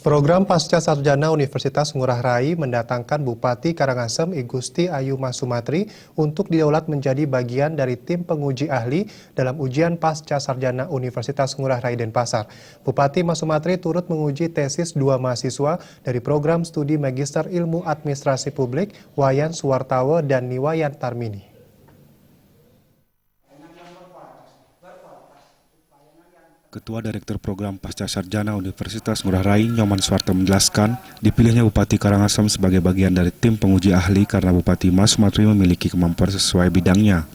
Program Pasca Sarjana Universitas Ngurah Rai mendatangkan Bupati Karangasem Igusti Ayu Masumatri untuk didaulat menjadi bagian dari tim penguji ahli dalam ujian Pasca Sarjana Universitas Ngurah Rai Denpasar. Bupati Masumatri turut menguji tesis 2 mahasiswa dari program studi Magister Ilmu Administrasi Publik Wayan Suwartawo dan Niwayan Tarmini. Ketua Direktur Program Pasca Sarjana Universitas Ngurah Rai, Nyoman Suwarto menjelaskan, dipilihnya Bupati Karangasem sebagai bagian dari tim penguji ahli karena Bupati Masumatri memiliki kemampuan sesuai bidangnya.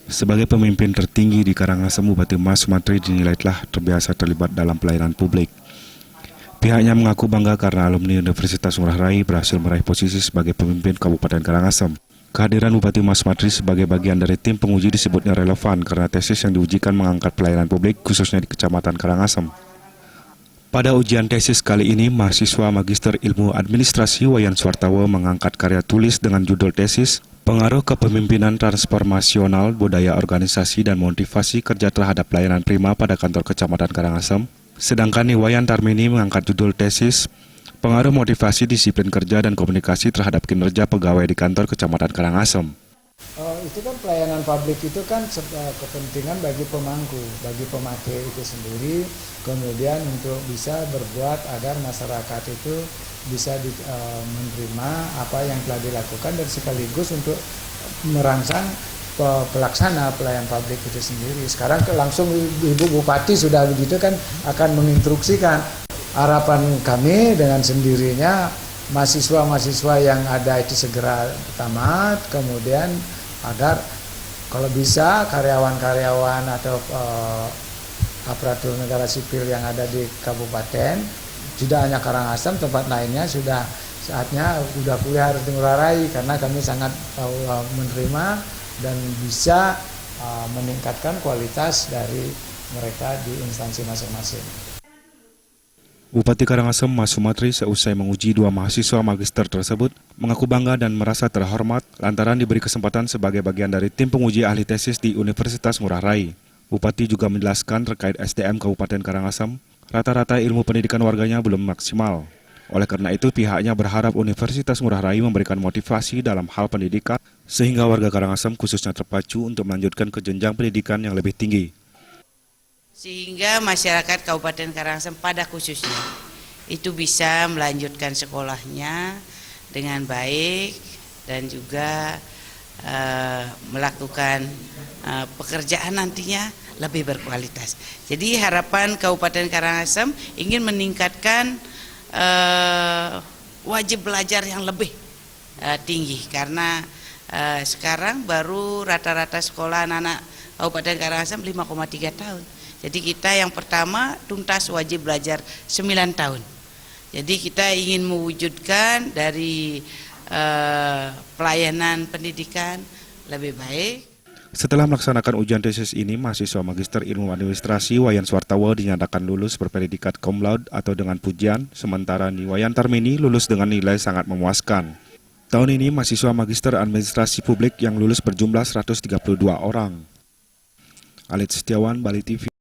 Sebagai pemimpin tertinggi di Karangasem, Bupati Masumatri dinilai telah terbiasa terlibat dalam pelayanan publik. Pihaknya mengaku bangga karena alumni Universitas Ngurah Rai berhasil meraih posisi sebagai pemimpin Kabupaten Karangasem. Kehadiran Bupati Masumatri sebagai bagian dari tim penguji disebutnya relevan karena tesis yang diujikan mengangkat pelayanan publik khususnya di Kecamatan Karangasem. Pada ujian tesis kali ini, mahasiswa Magister Ilmu Administrasi Wayan Suwartawo mengangkat karya tulis dengan judul tesis Pengaruh Kepemimpinan Transformasional Budaya Organisasi dan Motivasi Kerja Terhadap Pelayanan Prima pada Kantor Kecamatan Karangasem. Sedangkan Niwayan Tarmini mengangkat judul tesis Pengaruh Motivasi Disiplin Kerja dan Komunikasi Terhadap Kinerja Pegawai di Kantor Kecamatan Karangasem. Itu kan pelayanan publik itu kan kepentingan bagi pemangku, bagi pemakai itu sendiri, kemudian untuk bisa berbuat agar masyarakat itu bisa menerima apa yang telah dilakukan dan sekaligus untuk merangsang pelaksana pelayanan publik itu sendiri. Sekarang langsung Ibu Bupati sudah begitu kan akan menginstruksikan. Harapan kami dengan sendirinya mahasiswa-mahasiswa yang ada itu segera tamat, kemudian agar kalau bisa karyawan-karyawan atau aparatur negara sipil yang ada di kabupaten, tidak hanya Karangasem, tempat lainnya sudah saatnya sudah kuliah harus di Ngurah Rai karena kami sangat menerima dan bisa meningkatkan kualitas dari mereka di instansi masing-masing. Bupati Karangasem Masumatri seusai menguji 2 mahasiswa magister tersebut mengaku bangga dan merasa terhormat lantaran diberi kesempatan sebagai bagian dari tim penguji ahli tesis di Universitas Ngurah Rai. Bupati juga menjelaskan terkait SDM Kabupaten Karangasem, rata-rata ilmu pendidikan warganya belum maksimal. Oleh karena itu pihaknya berharap Universitas Ngurah Rai memberikan motivasi dalam hal pendidikan sehingga warga Karangasem khususnya terpacu untuk melanjutkan ke jenjang pendidikan yang lebih tinggi. Sehingga masyarakat Kabupaten Karangasem pada khususnya itu bisa melanjutkan sekolahnya dengan baik dan juga melakukan pekerjaan nantinya lebih berkualitas. Jadi harapan Kabupaten Karangasem ingin meningkatkan wajib belajar yang lebih tinggi karena sekarang baru rata-rata sekolah anak-anak Kabupaten Karangasem 5,3 tahun. Jadi kita yang pertama tuntas wajib belajar 9 tahun. Jadi kita ingin mewujudkan dari pelayanan pendidikan lebih baik. Setelah melaksanakan ujian tesis ini, mahasiswa Magister Ilmu Administrasi Wayan Suwartawo dinyatakan lulus berpredikat cum laude atau dengan pujian, sementara Niwayan Tarmini lulus dengan nilai sangat memuaskan. Tahun ini mahasiswa Magister Administrasi Publik yang lulus berjumlah 132 orang. Alit Setiawan, Bali TV.